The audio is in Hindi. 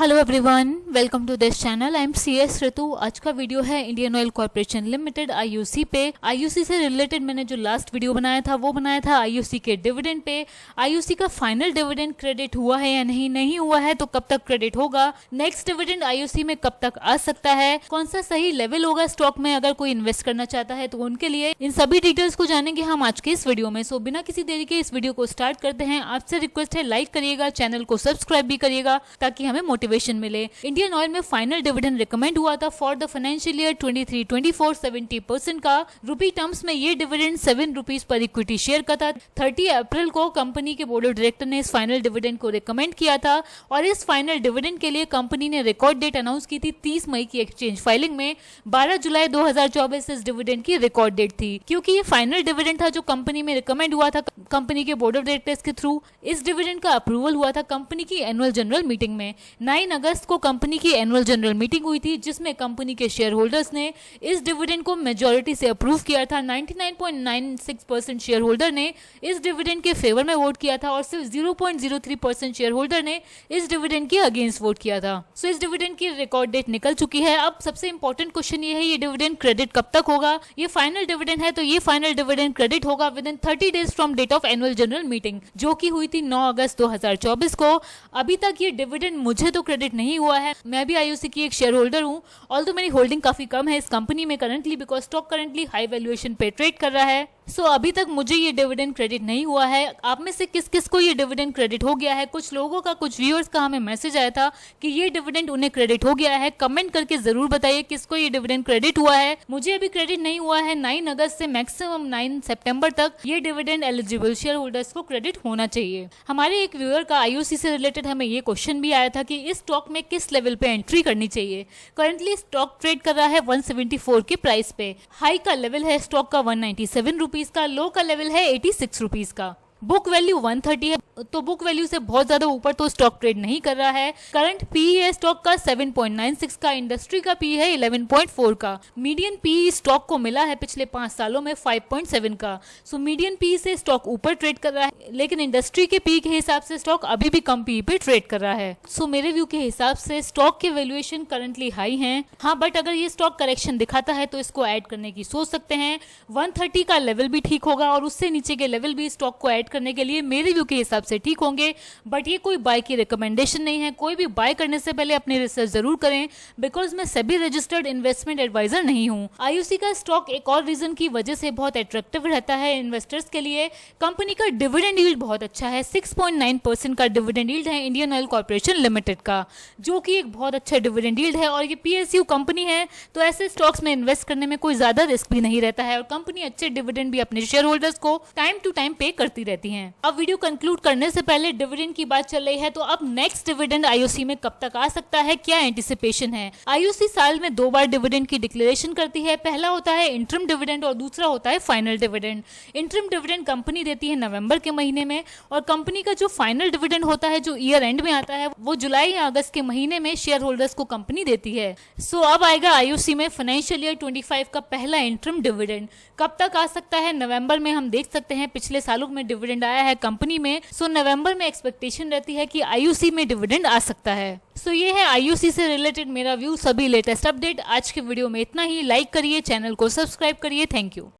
Hello everyone, welcome to this channel. I am CS Ritu. आज का वीडियो है Indian oil corporation limited IOC पे। IOC से रिलेटेड मैंने जो लास्ट वीडियो बनाया था वो बनाया था IOC के डिविडेंड पे। IOC का फाइनल डिविडेंड क्रेडिट हुआ है या नहीं हुआ है, तो कब तक क्रेडिट होगा, नेक्स्ट डिविडेंड IOC में कब तक आ सकता है, कौन सा सही लेवल होगा स्टॉक में अगर कोई इन्वेस्ट करना चाहता है तो उनके लिए, इन सभी डिटेल्स को जानेंगे हम आज के इस वीडियो में। सो बिना किसी देरी के इस वीडियो को स्टार्ट करते हैं। आपसे रिक्वेस्ट है लाइक करिएगा, चैनल को सब्सक्राइब भी करिएगा ताकि हमें मोटिवेशन मिले। इंडियन ऑयल में फाइनल डिविडेंड रिकमेंड हुआ था फॉर द फाइनेंशियल ईयर 23-24 70% का। रूपी टर्म्स में ये dividend 7 rupees per equity share का था। 30 अप्रैल को कंपनी के बोर्ड ऑफ डायरेक्टर ने इस फाइनल डिविडेंड को रिकमेंड किया था और इस फाइनल डिविडेंड के लिए कंपनी ने रिकॉर्ड डेट अनाउंस की थी 30 मई की एक्सचेंज फाइलिंग में। 12 जुलाई 2024 इस डिविडेंड की रिकॉर्ड डेट थी। क्योंकि ये फाइनल डिविडेंड था जो कंपनी में रिकमेंड हुआ था कंपनी के बोर्ड ऑफ डायरेक्टर्स के थ्रू, इस डिविडेंड का अप्रूवल हुआ था कंपनी की एनुअल जनरल मीटिंग में। 9 अगस्त को कंपनी की एनुअल जनरल मीटिंग हुई थी जिसमें कंपनी के शेयर होल्डर्स ने इस डिविडेंड को मेजॉरिटी से अप्रूव किया था। 99.96% शेयर होल्डर ने इस डिविडेंड के फेवर में वोट किया था और सिर्फ 0.03% शेयर होल्डर ने इस डिविडेंड के अगेंस्ट वोट किया था। सो इस डिविडेंड की रिकॉर्ड डेट निकल चुकी है। अब सबसे इंपॉर्टेंट क्वेश्चन ये है, ये डिविडेंड क्रेडिट कब तक होगा। ये फाइनल डिविडेंड है तो ये फाइनल डिविडेंड क्रेडिट होगा within 30 days from date of annual general meeting, जो की हुई थी 9 अगस्त 2024 को। अभी तक ये डिविडेंड मुझे तो क्रेडिट नहीं हुआ है। मैं भी IOC की एक शेयर होल्डर हूँ, ऑल्दो मेरी होल्डिंग काफी कम है इस कंपनी में currently, because stock currently high valuation पे ट्रेड कर रहा है। सो अभी तक मुझे ये डिविडेंड क्रेडिट नहीं हुआ है। आप में से किस किस को ये डिविडेंड क्रेडिट हो गया है? कुछ लोगों का, कुछ व्यूअर्स का हमें मैसेज आया था कि ये डिविडेंड उन्हें क्रेडिट हो गया है। कमेंट करके जरूर बताइए किसको ये डिविडेंड क्रेडिट हुआ है। मुझे अभी क्रेडिट नहीं हुआ है। 9 अगस्त से मैक्सिमम 9 सितंबर तक ये डिविडेंड एलिजिबल शेयर होल्डर्स को क्रेडिट होना चाहिए। हमारे एक व्यूअर का IOC से रिलेटेड हमें ये क्वेश्चन भी आया था कि इस स्टॉक में किस लेवल पे एंट्री करनी चाहिए। करंटली स्टॉक ट्रेड कर रहा है 174 के प्राइस पे। हाई का लेवल है स्टॉक का 197 रुपीज का, लो का लेवल है 86 रुपीज का। बुक वैल्यू 130 है, तो बुक वैल्यू से बहुत ज्यादा ऊपर तो स्टॉक ट्रेड नहीं कर रहा है। करंट PE है स्टॉक का 7.96 का, इंडस्ट्री का PE है 11.4 का। मीडियन PE स्टॉक को मिला है पिछले 5 सालों में 5.7 का। सो मीडियन PE से स्टॉक ऊपर ट्रेड कर रहा है, लेकिन इंडस्ट्री के PE के हिसाब से स्टॉक अभी भी कम PE पे ट्रेड कर रहा है। सो मेरे व्यू के हिसाब से स्टॉक के वैल्यूएशन करंटली हाई है। हाँ, बट अगर ये स्टॉक करेक्शन दिखाता है तो इसको ऐड करने की सोच सकते हैं। 130 का लेवल भी ठीक होगा और उससे नीचे के लेवल भी स्टॉक को ऐड करने के लिए मेरे व्यू के हिसाब से ठीक होंगे। बट ये कोई बाय की रिकमेंडेशन नहीं है। कोई भी बाय करने से पहले अपनी रिसर्च जरूर करें, बिकॉज मैं सेबी रजिस्टर्ड इन्वेस्टमेंट एडवाइजर नहीं हूँ। IOC का स्टॉक एक और रीजन की वजह से बहुत अट्रैक्टिव रहता है इन्वेस्टर्स के लिए। कंपनी का डिविडेंड यील्ड बहुत अच्छा है। 6.9% का डिविडेंड यील्ड है इंडियन ऑयल कॉर्पोरेशन लिमिटेड का, जो कि एक बहुत अच्छा डिविडेंड यील्ड है। और ये PSU कंपनी है तो ऐसे स्टॉक्स में इन्वेस्ट करने में कोई ज्यादा रिस्क भी नहीं रहता है और कंपनी अच्छे डिविडेंड भी अपने शेयर होल्डर्स को टाइम टू टाइम पे करती रहती है। अब वीडियो कंक्लूड करने से पहले डिविडेंड की बात चल रही है, तो अब नेक्स्ट डिविडेंड IOC में कब तक आ सकता है, क्या एंटिसिपेशन है? IOC साल में 2 बार डिविडेंड की डिक्लेरेशन करती है। पहला होता है इंटरिम डिविडेंड और दूसरा होता है final dividend. Interim dividend company देती है नवंबर के महीने में और कंपनी का जो फाइनल डिविडेंड होता है जो ईयर एंड में आता है वो जुलाई या अगस्त के महीने में शेयर होल्डर्स को कंपनी देती है। सो अब आएगा IOC में फाइनेंशियल ईयर 25 का पहला इंटरिम डिविडेंड। कब तक आ सकता है? नवंबर में हम देख सकते हैं पिछले सालों में डिविडेंड आया है कंपनी में। सो नवंबर में एक्सपेक्टेशन रहती है कि IOC में डिविडेंड आ सकता है। सो ये है IOC से रिलेटेड मेरा व्यू। सभी लेटेस्ट अपडेट आज के वीडियो में इतना ही। लाइक करिए, चैनल को सब्सक्राइब करिए। Thank you.